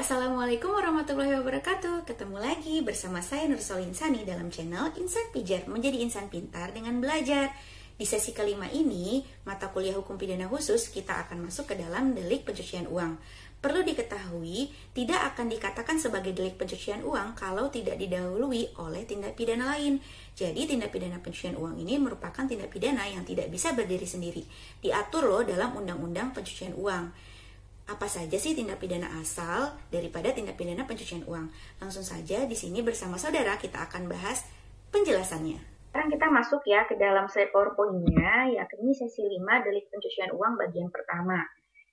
Assalamualaikum warahmatullahi wabarakatuh. Ketemu lagi bersama saya Nursolin Sani dalam channel Insan Pijar, menjadi insan pintar dengan belajar. Di sesi kelima ini, mata kuliah hukum pidana khusus, kita akan masuk ke dalam delik pencucian uang. Perlu diketahui, tidak akan dikatakan sebagai delik pencucian uang kalau tidak didahului oleh tindak pidana lain. Jadi tindak pidana pencucian uang ini merupakan tindak pidana yang tidak bisa berdiri sendiri. Diatur loh dalam Undang-Undang Pencucian Uang. Apa saja sih tindak pidana asal daripada tindak pidana pencucian uang? Langsung saja di sini bersama saudara kita akan bahas penjelasannya. Sekarang kita masuk ya ke dalam slide PowerPoint-nya, yakni sesi 5 delik pencucian uang bagian pertama.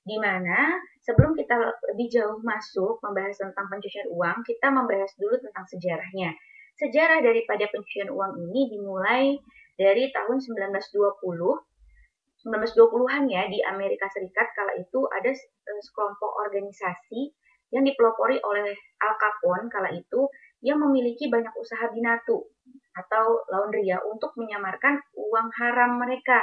Di mana sebelum kita lebih jauh masuk membahas tentang pencucian uang, kita membahas dulu tentang sejarahnya. Sejarah daripada pencucian uang ini dimulai dari tahun 1920-an ya, di Amerika Serikat. Kala itu ada sekelompok organisasi yang dipelopori oleh Al Capone kala itu, yang memiliki banyak usaha binatu atau laundry ya, untuk menyamarkan uang haram mereka,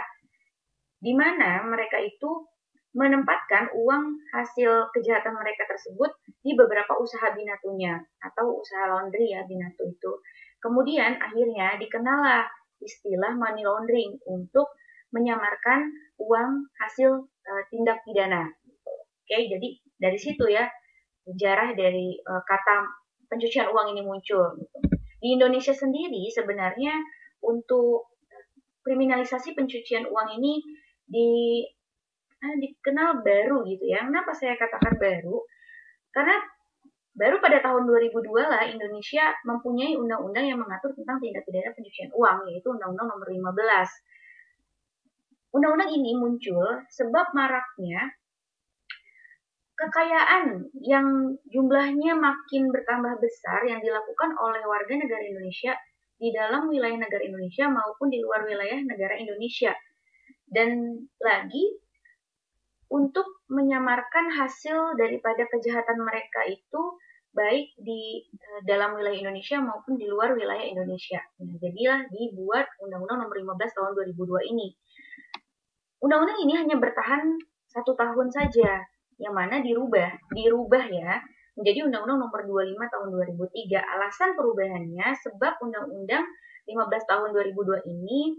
di mana mereka itu menempatkan uang hasil kejahatan mereka tersebut di beberapa usaha binatunya atau usaha laundry ya, binatu itu. Kemudian akhirnya dikenallah istilah money laundering untuk menyamarkan uang hasil tindak pidana. Oke, jadi dari situ ya sejarah dari kata pencucian uang ini muncul. Di Indonesia sendiri sebenarnya untuk kriminalisasi pencucian uang ini dikenal baru gitu ya. Kenapa saya katakan baru? Karena baru pada tahun 2002 lah Indonesia mempunyai undang-undang yang mengatur tentang tindak pidana pencucian uang, yaitu Undang-Undang Nomor 15. Undang-undang ini muncul sebab maraknya kekayaan yang jumlahnya makin bertambah besar yang dilakukan oleh warga negara Indonesia di dalam wilayah negara Indonesia maupun di luar wilayah negara Indonesia. Dan lagi untuk menyamarkan hasil daripada kejahatan mereka itu baik di dalam wilayah Indonesia maupun di luar wilayah Indonesia. Nah, jadilah dibuat Undang-Undang Nomor 15 tahun 2002 ini. Undang-undang ini hanya bertahan 1 tahun saja, yang mana dirubah ya, menjadi Undang-Undang Nomor 25 tahun 2003. Alasan perubahannya sebab Undang-Undang 15 tahun 2002 ini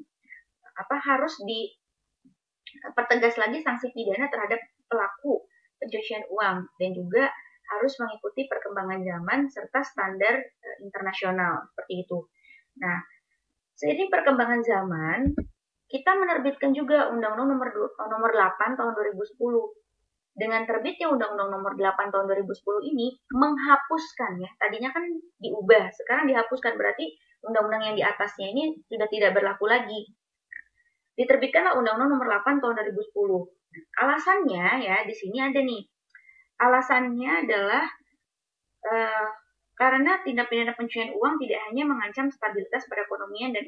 harus dipertegas lagi sanksi pidana terhadap pelaku pencucian uang, dan juga harus mengikuti perkembangan zaman serta standar internasional seperti itu. Nah, seiring perkembangan zaman, kita menerbitkan juga Undang-Undang Nomor 8 tahun 2010. Dengan terbitnya Undang-Undang Nomor 8 tahun 2010 ini menghapuskan ya, tadinya kan diubah, sekarang dihapuskan, berarti undang-undang yang di atasnya ini sudah tidak berlaku lagi. Diterbitkanlah Undang-Undang Nomor 8 tahun 2010. Alasannya ya, di sini ada nih. Alasannya adalah karena tindak pidana pencucian uang tidak hanya mengancam stabilitas perekonomian dan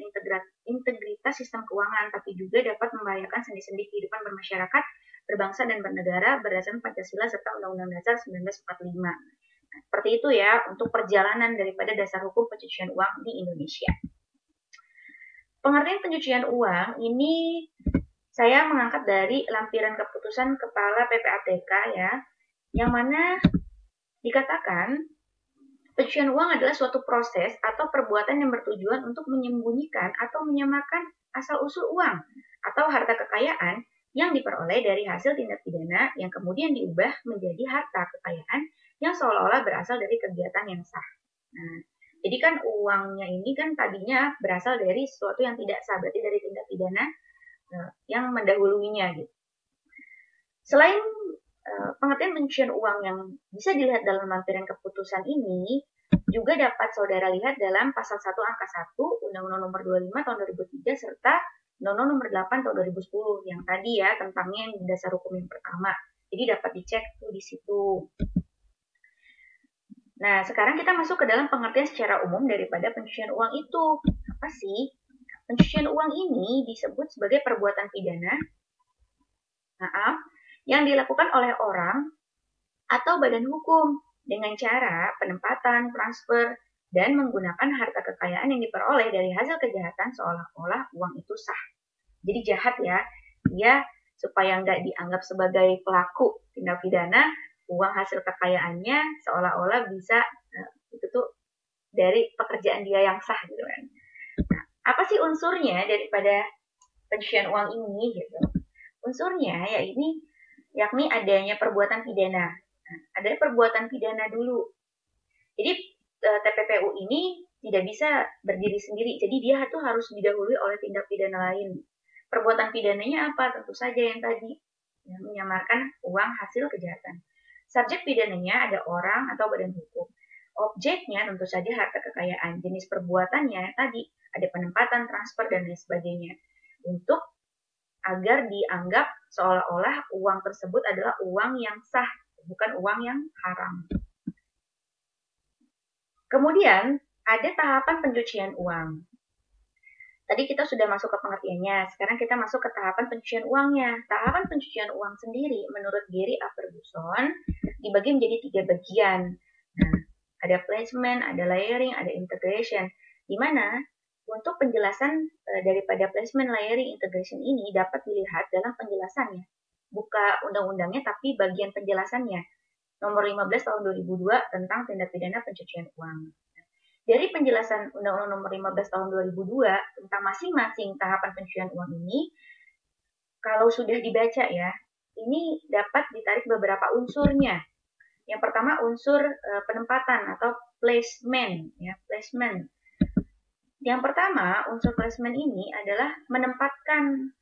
integritas sistem keuangan, tapi juga dapat membahayakan sendi-sendi kehidupan bermasyarakat, berbangsa dan bernegara berdasarkan Pancasila serta Undang-Undang Dasar 1945. Nah, seperti itu ya untuk perjalanan daripada dasar hukum pencucian uang di Indonesia. Pengertian pencucian uang ini saya mengangkat dari lampiran keputusan Kepala PPATK ya, yang mana dikatakan pencucian uang adalah suatu proses atau perbuatan yang bertujuan untuk menyembunyikan atau menyamarkan asal-usul uang atau harta kekayaan yang diperoleh dari hasil tindak pidana yang kemudian diubah menjadi harta kekayaan yang seolah-olah berasal dari kegiatan yang sah. Nah, jadi kan uangnya ini kan tadinya berasal dari sesuatu yang tidak sah, berarti dari tindak pidana yang mendahulunya gitu. Selain pengertian pencucian uang yang bisa dilihat dalam lampiran keputusan ini, juga dapat saudara lihat dalam pasal 1 angka 1 Undang-Undang Nomor 25 tahun 2003 serta Undang-Undang Nomor 8 tahun 2010 yang tadi ya, tentangnya yang dasar hukum yang pertama. Jadi dapat dicek tuh di situ. Nah, sekarang kita masuk ke dalam pengertian secara umum daripada pencucian uang itu. Apa sih? Pencucian uang ini disebut sebagai perbuatan pidana yang dilakukan oleh orang atau badan hukum dengan cara penempatan, transfer, dan menggunakan harta kekayaan yang diperoleh dari hasil kejahatan seolah-olah uang itu sah. Jadi jahat ya, dia supaya nggak dianggap sebagai pelaku tindak pidana, uang hasil kekayaannya seolah-olah bisa itu tuh dari pekerjaan dia yang sah gitu kan. Nah, apa sih unsurnya daripada pencucian uang ini gitu? Unsurnya yakni adanya perbuatan pidana. Nah, ada perbuatan pidana dulu. Jadi TPPU ini tidak bisa berdiri sendiri. Jadi dia tuh harus didahului oleh tindak pidana lain. Perbuatan pidananya apa? Tentu saja yang tadi menyamarkan uang hasil kejahatan. Subjek pidananya ada orang atau badan hukum. Objeknya tentu saja harta kekayaan. Jenis perbuatannya tadi ada penempatan, transfer, dan lain sebagainya. Untuk agar dianggap seolah-olah uang tersebut adalah uang yang sah, bukan uang yang haram. Kemudian ada tahapan pencucian uang. Tadi kita sudah masuk ke pengertiannya, sekarang kita masuk ke tahapan pencucian uangnya. Tahapan pencucian uang sendiri menurut Gary A. Ferguson dibagi menjadi 3 bagian. Nah, ada placement, ada layering, ada integration. Di mana untuk penjelasan daripada placement, layering, integration ini dapat dilihat dalam penjelasannya. Buka undang-undangnya tapi bagian penjelasannya. Nomor 15 tahun 2002 tentang tindak pidana pencucian uang. Dari penjelasan Undang-Undang Nomor 15 tahun 2002 tentang masing-masing tahapan pencucian uang ini, kalau sudah dibaca ya, ini dapat ditarik beberapa unsurnya. Yang pertama unsur penempatan atau placement, ya, placement. Yang pertama, unsur placement ini adalah menempatkan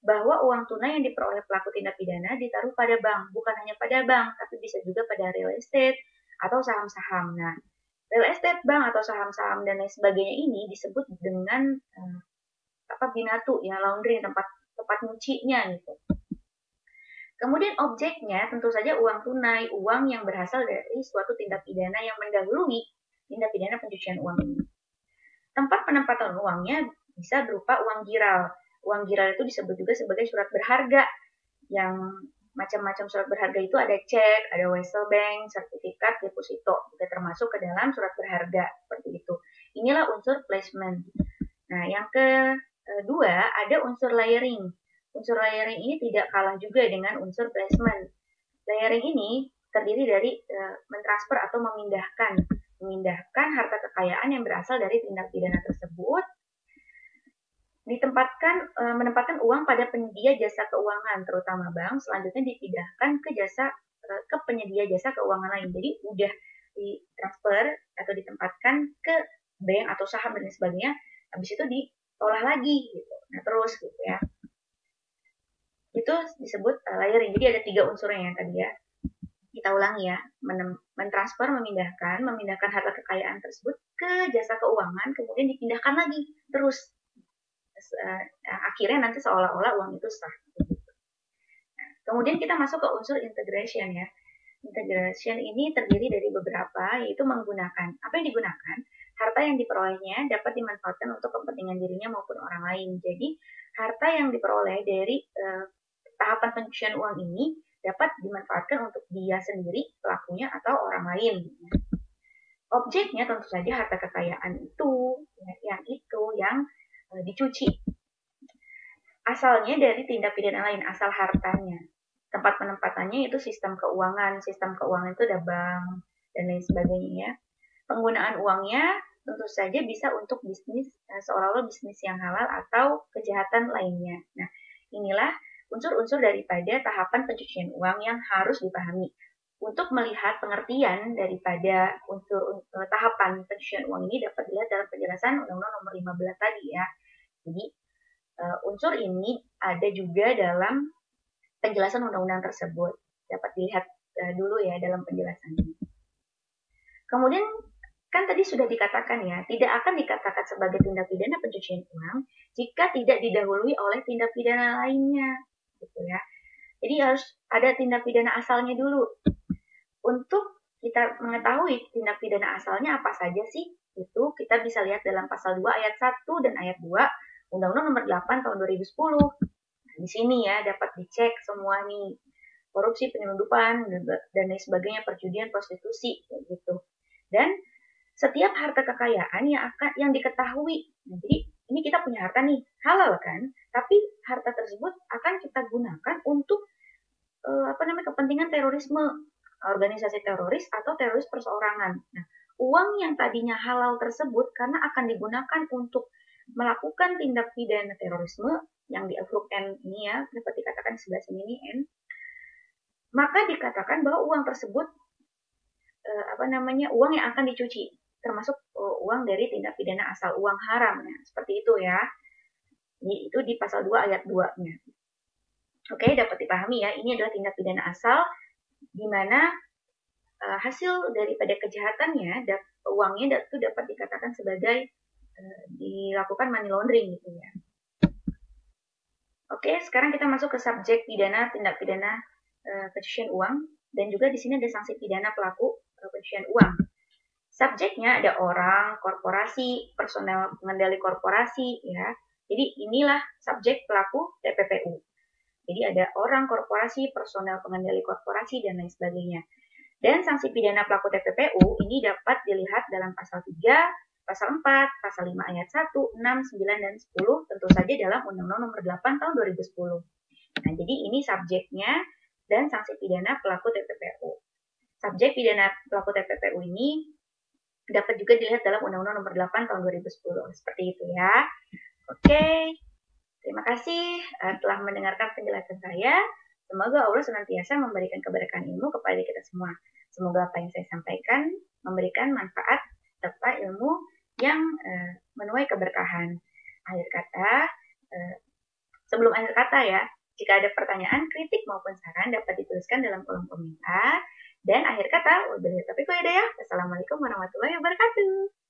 bahwa uang tunai yang diperoleh pelaku tindak pidana ditaruh pada bank, bukan hanya pada bank, tapi bisa juga pada real estate atau saham-saham. Nah, real estate, bank atau saham-saham dan lain sebagainya ini disebut dengan binatu ya, laundry, tempat nyucinya gitu. Kemudian objeknya tentu saja uang tunai, uang yang berasal dari suatu tindak pidana yang mendahului tindak pidana pencucian uang ini. Tempat penempatan uangnya bisa berupa uang giral. Uang giral itu disebut juga sebagai surat berharga. Yang macam-macam surat berharga itu ada cek, ada wesel bank, sertifikat, deposito, juga termasuk ke dalam surat berharga seperti itu. Inilah unsur placement. Nah, yang kedua ada unsur layering. Unsur layering ini tidak kalah juga dengan unsur placement. Layering ini terdiri dari mentransfer atau memindahkan harta kekayaan yang berasal dari tindak pidana tersebut, menempatkan uang pada penyedia jasa keuangan, terutama bank, selanjutnya dipindahkan ke penyedia jasa keuangan lain. Jadi udah ditransfer atau ditempatkan ke bank atau saham dan sebagainya, habis itu diolah lagi gitu. Nah, terus gitu ya. Itu disebut layering. Jadi ada 3 unsurnya tadi ya. Kita ulangi ya, mentransfer, memindahkan harta kekayaan tersebut ke jasa keuangan, kemudian dipindahkan lagi terus. Akhirnya nanti seolah-olah uang itu sah. Kemudian kita masuk ke unsur integration ya. Integration ini terdiri dari beberapa, yaitu menggunakan apa yang digunakan, harta yang diperolehnya dapat dimanfaatkan untuk kepentingan dirinya maupun orang lain. Jadi harta yang diperoleh dari tahapan pencucian uang ini dapat dimanfaatkan untuk dia sendiri, pelakunya, atau orang lain. Objeknya tentu saja harta kekayaan itu, yang dicuci. Asalnya dari tindak pidana lain, asal hartanya. Tempat penempatannya itu sistem keuangan. Sistem keuangan itu ada bank dan lain sebagainya ya. Penggunaan uangnya tentu saja bisa untuk bisnis, seolah-olah bisnis yang halal atau kejahatan lainnya. Nah, inilah unsur-unsur daripada tahapan pencucian uang yang harus dipahami. Untuk melihat pengertian daripada unsur tahapan pencucian uang ini dapat dilihat dalam penjelasan Undang-Undang Nomor 15 tadi ya. Jadi unsur ini ada juga dalam penjelasan undang-undang tersebut. Dapat dilihat dulu ya dalam penjelasannya. Kemudian kan tadi sudah dikatakan ya, tidak akan dikatakan sebagai tindak pidana pencucian uang jika tidak didahului oleh tindak pidana lainnya, gitu ya. Jadi harus ada tindak pidana asalnya dulu. Untuk kita mengetahui tindak pidana asalnya apa saja sih, itu kita bisa lihat dalam pasal 2 ayat 1 dan ayat 2 Undang-Undang Nomor 8 tahun 2010. Nah, di sini ya dapat dicek semua nih. Korupsi, penyelundupan, dan lain sebagainya, perjudian, prostitusi, gitu. Dan setiap harta kekayaan yang diketahui. Nah, jadi ini kita punya harta nih, halal kan? Tapi harta tersebut akan kita gunakan untuk kepentingan terorisme organisasi teroris atau teroris perseorangan. Nah, uang yang tadinya halal tersebut karena akan digunakan untuk melakukan tindak pidana terorisme yang di huruf N ini ya, dapat dikatakan di sebelah sini ini N, maka dikatakan bahwa uang tersebut uang yang akan dicuci, termasuk uang dari tindak pidana asal, uang haram. Nah, seperti itu ya. Ini itu di pasal 2 ayat 2-nya. Oke, dapat dipahami ya. Ini adalah tindak pidana asal di mana hasil daripada kejahatannya, uangnya itu dapat dikatakan sebagai dilakukan money laundering gitu ya. Oke, sekarang kita masuk ke subjek pidana, tindak pidana pencucian uang, dan juga di sini ada sanksi pidana pelaku pencucian uang. Subjeknya ada orang, korporasi, personel pengendali korporasi ya. Jadi inilah subjek pelaku TPPU. Jadi ada orang, korporasi, personel pengendali korporasi, dan lain sebagainya. Dan sanksi pidana pelaku TPPU ini dapat dilihat dalam pasal 3, pasal 4, pasal 5 ayat 1, 6, 9, dan 10, tentu saja dalam Undang-Undang Nomor 8 Tahun 2010. Nah, jadi ini subjeknya dan sanksi pidana pelaku TPPU. Subjek pidana pelaku TPPU ini dapat juga dilihat dalam Undang-Undang Nomor 8 Tahun 2010. Seperti itu ya. Oke, terima kasih telah mendengarkan penjelasan saya. Semoga Allah senantiasa memberikan keberkahan ilmu kepada kita semua. Semoga apa yang saya sampaikan memberikan manfaat serta ilmu yang menuai keberkahan. Akhir kata, sebelum akhir kata ya, jika ada pertanyaan, kritik maupun saran dapat dituliskan dalam kolom komentar. Dan akhir kata, wabillahi taufiq wal hidayah. Wassalamualaikum warahmatullahi wabarakatuh.